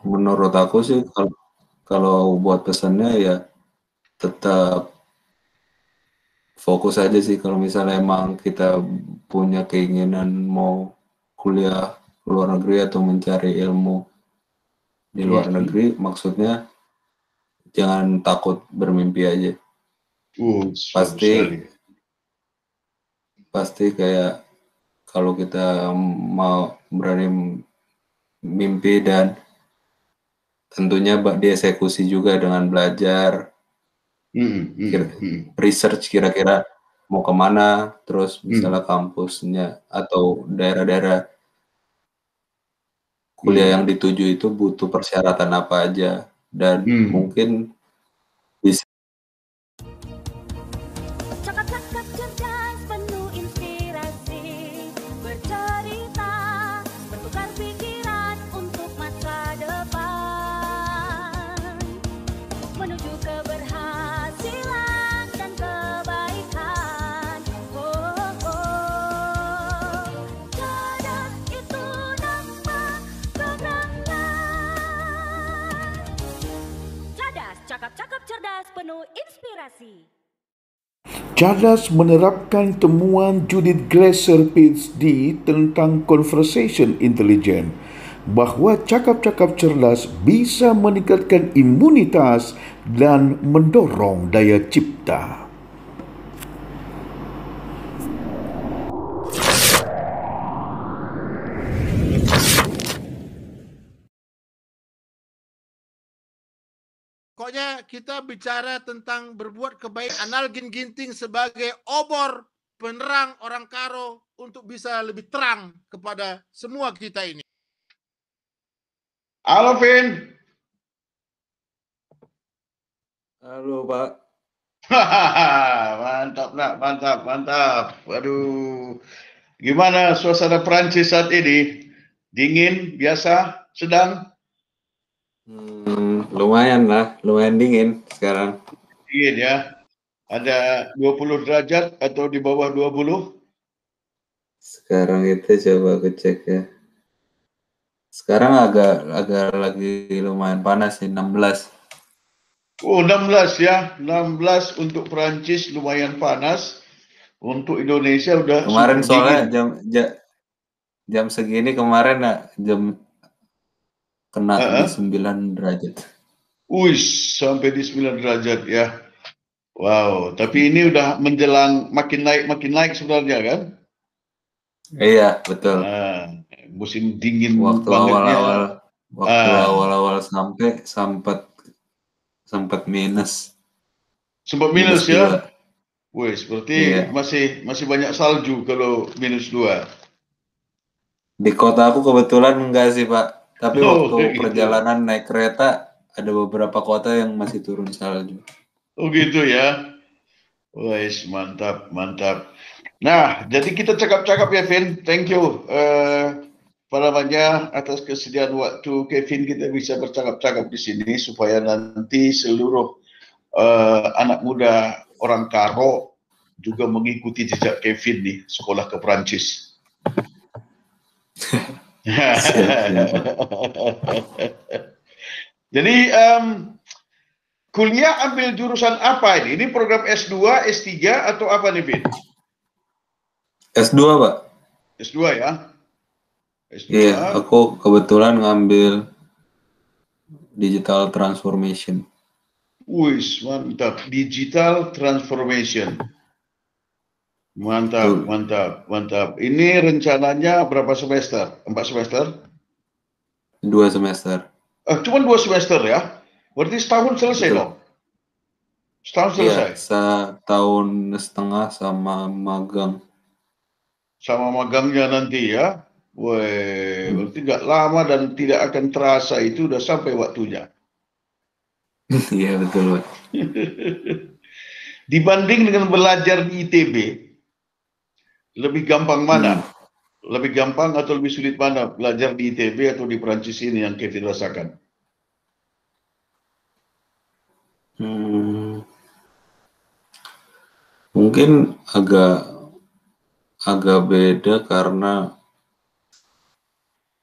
menurut aku sih kalau buat pesannya ya tetap fokus aja sih kalau misalnya emang kita punya keinginan mau kuliah ke luar negeri atau mencari ilmu di luar negeri, maksudnya jangan takut bermimpi aja. Bagus sekali. Pasti kayak kalau kita mau berani mimpi dan tentunya dieksekusi juga dengan belajar, research kira-kira mau kemana, terus misalnya kampusnya atau daerah-daerah kuliah yang dituju itu butuh persyaratan apa aja, dan mungkin bisa Cakap-cakap cerdas penuh inspirasi, bercerita, bertukar pikiran untuk masa depan, menuju keberhasilan dan kebaikan. Oh, oh. Cerdas itu nama programnya. Cerdas, cakap-cakap cerdas penuh inspirasi. Cerdas menerapkan temuan Judith Glaser PhD tentang conversation intelligence bahawa cakap-cakap cerdas bisa meningkatkan imunitas dan mendorong daya cipta. Pokoknya kita bicara tentang berbuat kebaikan. Analgin Ginting sebagai obor penerang orang Karo untuk bisa lebih terang kepada semua kita ini. Halo, Vin. Halo, Pak. Mantap, nak. Mantap. Waduh. Gimana suasana Prancis saat ini? Dingin, biasa, sedang? Lumayan lah, lumayan dingin sekarang. Dingin ya. Ada 20 derajat atau di bawah 20? Sekarang itu coba aku cek ya. Sekarang agak lagi lumayan panas sih, 16. Oh, 16 ya. 16 untuk Prancis lumayan panas. Untuk Indonesia udah Kemarin super soalnya dingin. jam segini kemarin jam kena di 9 derajat. Sampai di 9 derajat ya. Wow, tapi ini udah menjelang makin naik sebenarnya kan? Iya, betul. Musim dingin Waktu bangetnya. awal-awal sempat minus. Sempat minus ya? 2. Wih, seperti Iya. masih banyak salju kalau minus 2. Di kota aku kebetulan enggak sih, Pak. Tapi waktu gitu. perjalanan naik kereta ada beberapa kota yang masih turun salju. Oh gitu ya. Wih, mantap. Nah, jadi kita cakap-cakap ya, Vin. Thank you. Atas kesediaan waktu Kevin kita bisa bercakap-cakap di sini supaya nanti seluruh anak muda orang Karo juga mengikuti jejak Kevin nih sekolah ke Prancis. Jadi kuliah ambil jurusan apa ini? Ini program S2, S3 atau apa nih, Vin? S2, Pak. S2 ya? S2. Iya, aku kebetulan ngambil digital transformation. Wih, mantap. Digital transformation. Mantap. Ini rencananya berapa semester? 4 semester? 2 semester. Cuma 2 semester ya? Berarti setahun selesai dong? Setahun selesai? Iya, setahun setengah sama magang. Sama magangnya nanti ya? Wih, berarti nggak lama dan tidak akan terasa itu udah sampai waktunya. Iya, betul, Pak. Dibanding dengan belajar di ITB, lebih gampang mana? Lebih gampang atau lebih sulit mana? Belajar di ITB atau di Prancis ini yang Kevin rasakan? Mungkin agak beda karena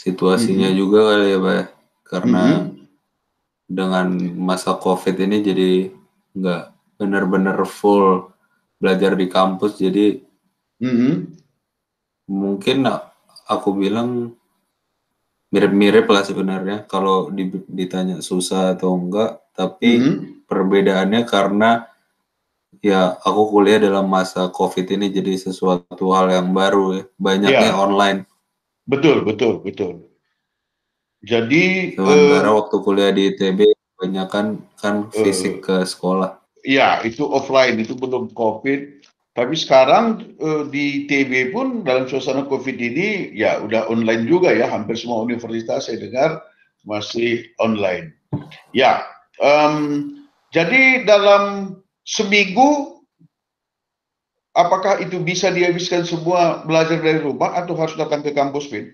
situasinya juga kali ya, Pak. karena dengan masa COVID ini jadi nggak benar-benar full belajar di kampus, jadi mungkin aku bilang mirip-mirip lah sebenarnya kalau ditanya susah atau enggak, tapi perbedaannya karena ya aku kuliah dalam masa COVID ini jadi sesuatu hal yang baru ya, banyaknya online. Betul. Jadi sementara waktu kuliah di ITB kebanyakan kan fisik ke sekolah. Ya, itu offline, itu belum COVID. Tapi sekarang di ITB pun dalam suasana COVID ini ya udah online juga ya, hampir semua universitas saya dengar masih online. Ya, jadi dalam seminggu apakah itu bisa dihabiskan semua belajar dari rumah atau harus datang ke kampus, Vin?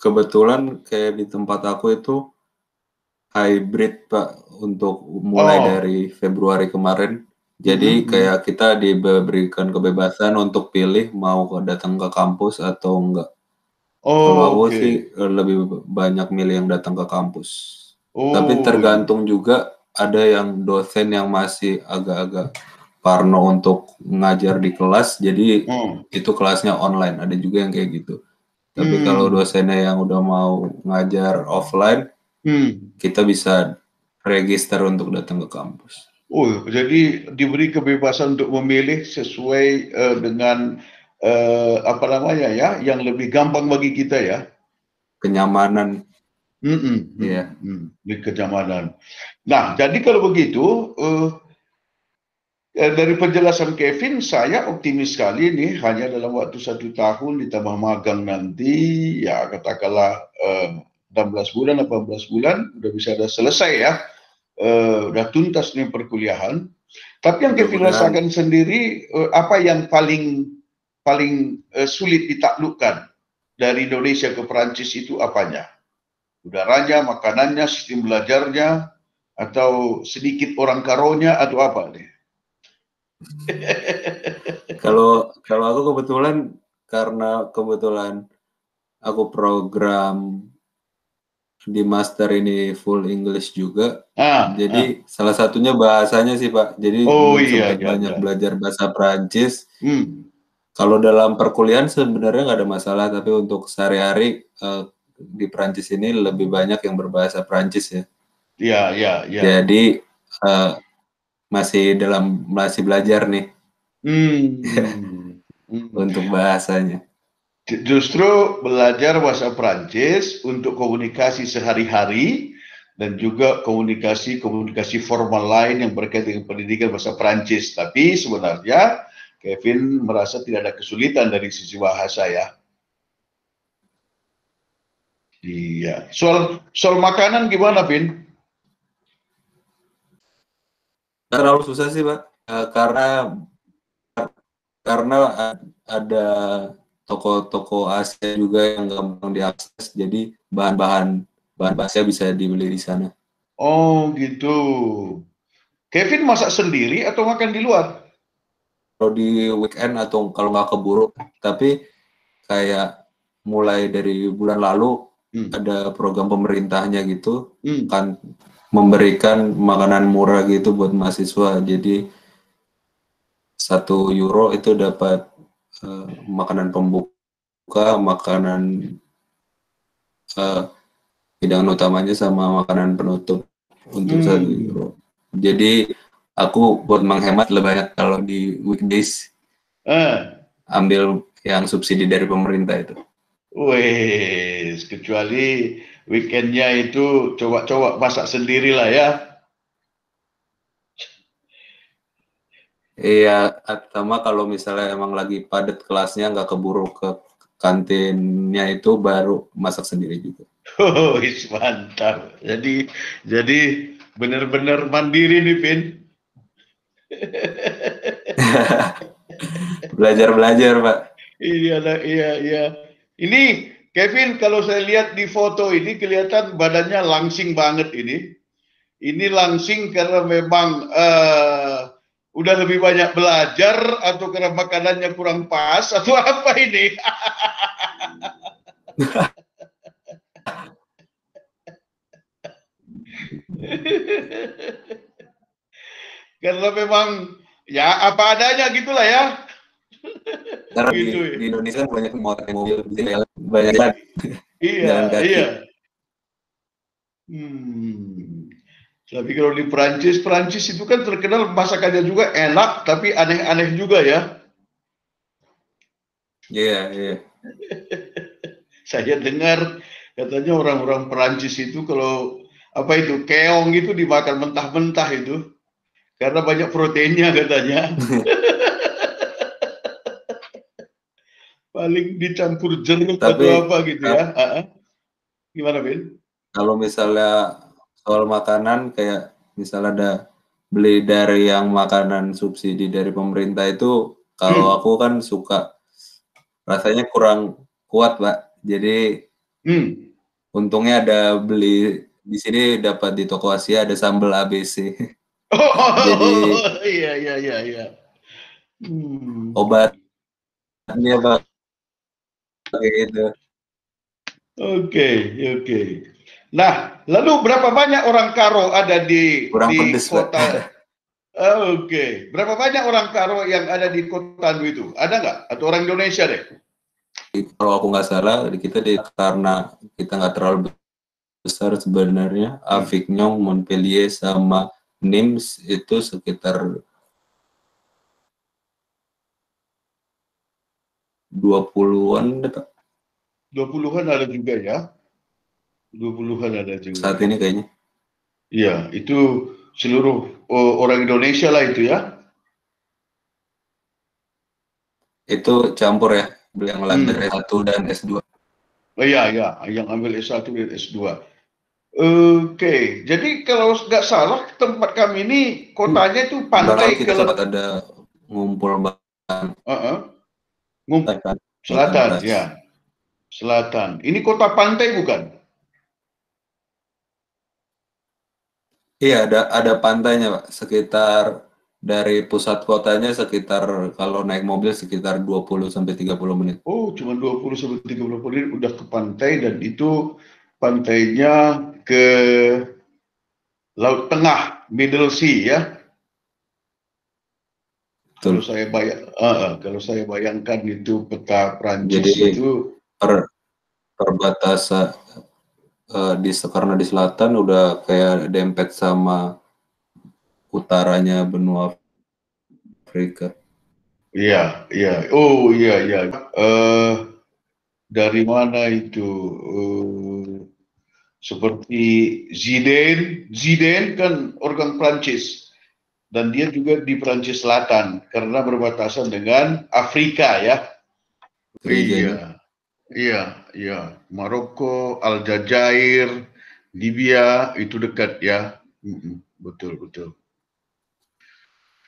Kebetulan kayak di tempat aku itu hybrid Pak, untuk mulai dari Februari kemarin. Jadi kayak kita diberikan kebebasan untuk pilih mau datang ke kampus atau enggak. Kalau aku sih lebih banyak milih yang datang ke kampus. Tapi tergantung juga, ada yang dosen yang masih agak-agak parno untuk ngajar di kelas, jadi itu kelasnya online. Ada juga yang kayak gitu. Tapi kalau dosennya yang udah mau ngajar offline, kita bisa register untuk datang ke kampus. Jadi diberi kebebasan untuk memilih sesuai dengan apa namanya ya, yang lebih gampang bagi kita ya. Kenyamanan. Kenyamanan. Nah, jadi kalau begitu, dari penjelasan Kevin, saya optimis sekali nih, hanya dalam waktu 1 tahun ditambah magang nanti, ya katakanlah 16 bulan, 18 bulan, udah bisa selesai ya. Udah tuntas nih perkuliahan. Tapi yang Kevin rasakan sendiri, apa yang paling sulit ditaklukkan dari Indonesia ke Perancis itu apanya? Udaranya, makanannya, sistem belajarnya, atau sedikit orang karonya, atau apa nih? Kalau aku kebetulan, karena kebetulan aku program di master ini full English juga, jadi salah satunya bahasanya sih Pak. Jadi sempat banyak belajar bahasa Prancis. Kalau dalam perkuliahan sebenarnya nggak ada masalah, tapi untuk sehari-hari di Prancis ini lebih banyak yang berbahasa Prancis ya. Iya. Jadi masih belajar nih untuk bahasanya. Justru belajar bahasa Prancis untuk komunikasi sehari-hari dan juga komunikasi formal lain yang berkaitan dengan pendidikan bahasa Prancis. Tapi sebenarnya Kevin merasa tidak ada kesulitan dari sisi bahasa ya. Iya. Soal makanan gimana, Vin? Terlalu susah sih Pak, karena ada toko-toko Asia juga yang gampang diakses, jadi bahan bahasa bisa dibeli di sana. Oh gitu. Kevin masak sendiri atau makan di luar? Kalau di weekend atau kalau nggak keburu, tapi kayak mulai dari bulan lalu ada program pemerintahnya gitu, kan memberikan makanan murah gitu buat mahasiswa. Jadi 1 euro itu dapat makanan pembuka, makanan hidangan utamanya sama makanan penutup untuk 1 euro. Jadi aku buat menghemat lebih banyak kalau di weekdays ambil yang subsidi dari pemerintah itu. Wes, kecuali weekendnya itu coba-coba masak sendiri lah ya. Iya, sama kalau misalnya emang lagi padat kelasnya, nggak keburu ke kantinnya, itu baru masak sendiri juga. Mantap. Jadi benar-benar mandiri nih, Vin. Belajar Pak. Iya. Ini Kevin, kalau saya lihat di foto ini kelihatan badannya langsing banget ini. Ini langsing karena memang Udah lebih banyak belajar atau karena makanannya kurang pas atau apa ini? Karena memang ya apa adanya gitulah ya. Karena Gitu ya. di Indonesia kan banyak mobil, banyak jalan Iya, kaki. iya. Tapi kalau di Perancis itu kan terkenal masakannya juga enak, tapi aneh-aneh juga ya. Iya, iya. Saya dengar katanya orang-orang Perancis itu kalau apa itu keong itu dimakan mentah-mentah itu karena banyak proteinnya katanya. Paling dicampur jeruk Tapi atau apa gitu ya. Gimana, Ben? kalau misalnya soal makanan, kayak misalnya ada beli dari yang makanan subsidi dari pemerintah itu, kalau aku kan suka, rasanya kurang kuat, Pak. Jadi untungnya ada beli di sini, dapat di toko Asia ada sambal ABC. Jadi iya. obatnya Pak kayak gitu. Oke. Nah, lalu berapa banyak orang Karo ada di Kurang pedes, kota? Pak. Oke. Berapa banyak orang Karo yang ada di kota itu? Ada nggak? Atau orang Indonesia deh? Kalau aku nggak salah, karena kita nggak terlalu besar sebenarnya, Avignon, Montpellier, sama Nimes itu sekitar 20-an, Pak. 20-an ada juga ya? 20-an ada juga. Saat ini kayaknya. Iya, itu seluruh orang Indonesia lah itu ya? Itu campur ya, yang lantai S1 dan S2. Oh iya, yang ambil S1 dan S2. Oke, jadi kalau nggak salah tempat kami ini kotanya itu pantai kita sempat ada ngumpul selatan, ya. Selatan. Ini kota pantai bukan? Iya, ada pantainya, Pak. Sekitar dari pusat kotanya sekitar, kalau naik mobil sekitar 20 sampai 30 menit. Oh, cuma 20 sampai 30 menit udah ke pantai, dan itu pantainya ke Laut Tengah, Middle Sea ya. Kalau saya bayangkan itu peta Prancis. Jadi, itu perbatasan karena di selatan udah kayak dempet sama utaranya benua Afrika. Iya. Oh iya. Dari mana itu? Seperti Zidane kan orang Prancis. Dan dia juga di Prancis Selatan karena berbatasan dengan Afrika ya. Iya. Maroko, Aljazair, Libya itu dekat ya. Betul.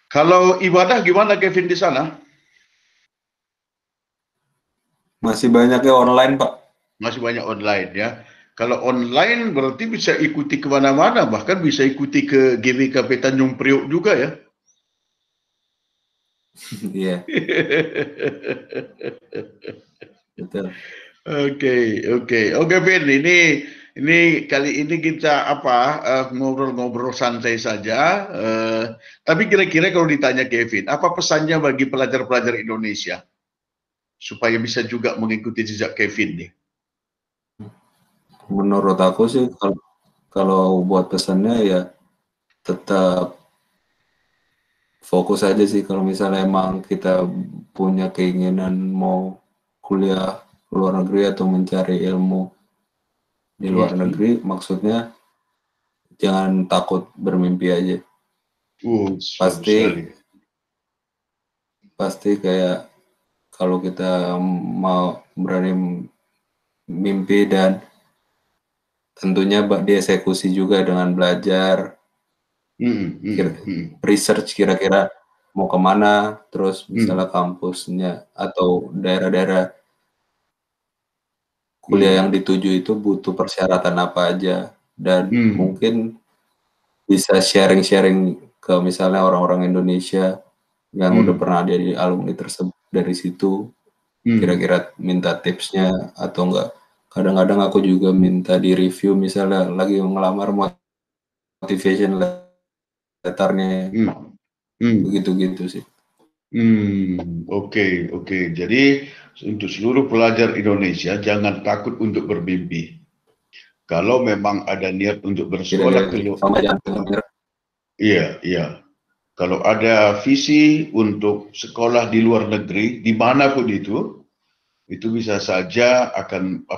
Kalau ibadah gimana, Kevin, di sana? Masih banyaknya online, Pak. Masih banyak online ya. Kalau online berarti bisa ikuti kemana-mana, bahkan bisa ikuti ke GBKP Tanjung Priok juga ya. Iya. Betul. Oke, Ben. Ini kali ini kita ngobrol-ngobrol santai saja. Tapi kira-kira kalau ditanya Kevin, apa pesannya bagi pelajar-pelajar Indonesia supaya bisa juga mengikuti jejak Kevin nih? Menurut aku sih, kalau buat pesannya ya tetap fokus aja sih. Kalau misalnya emang kita punya keinginan mau kuliah ke luar negeri atau mencari ilmu di luar negeri, maksudnya jangan takut bermimpi aja. Pasti kayak kalau kita mau berani mimpi, dan tentunya dieksekusi juga dengan belajar, research kira-kira mau kemana, terus misalnya kampusnya atau daerah-daerah kuliah yang dituju itu butuh persyaratan apa aja, dan mungkin bisa sharing-sharing ke misalnya orang-orang Indonesia yang Hmm. udah pernah ada di alumni tersebut dari situ, kira-kira minta tipsnya atau enggak. Kadang-kadang aku juga minta di review misalnya lagi ngelamar motivation letternya, begitu-gitu sih. Oke. Jadi untuk seluruh pelajar Indonesia jangan takut untuk bermimpi. Kalau memang ada niat untuk bersekolah ke luar, sama jangan menyerah. iya. Kalau ada visi untuk sekolah di luar negeri, dimanapun itu bisa saja akan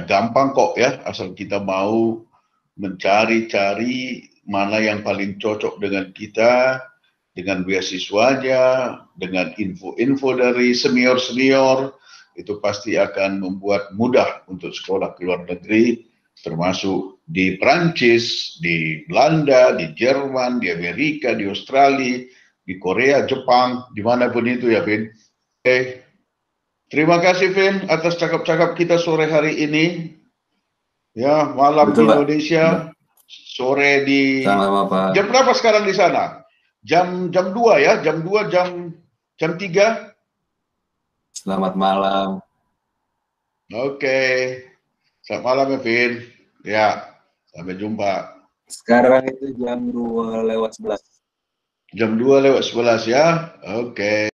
gampang kok ya, asal kita mau mencari-cari mana yang paling cocok dengan kita, dengan beasiswanya, dengan info-info dari senior-senior, itu pasti akan membuat mudah untuk sekolah ke luar negeri, termasuk di Prancis, di Belanda, di Jerman, di Amerika, di Australia, di Korea, Jepang, dimanapun itu ya, Vin. Oke. Terima kasih, Vin, atas cakap-cakap kita sore hari ini. Ya, malam Betul, di Pak. Indonesia, sore di... Sama-sama, Pak. Jam berapa sekarang di sana? Jam 2 ya, jam 2, jam 3. Selamat malam. Oke. Selamat malam ya, Vin. Ya, sampai jumpa. Sekarang itu jam 2:11. Jam 2:11 ya. Oke.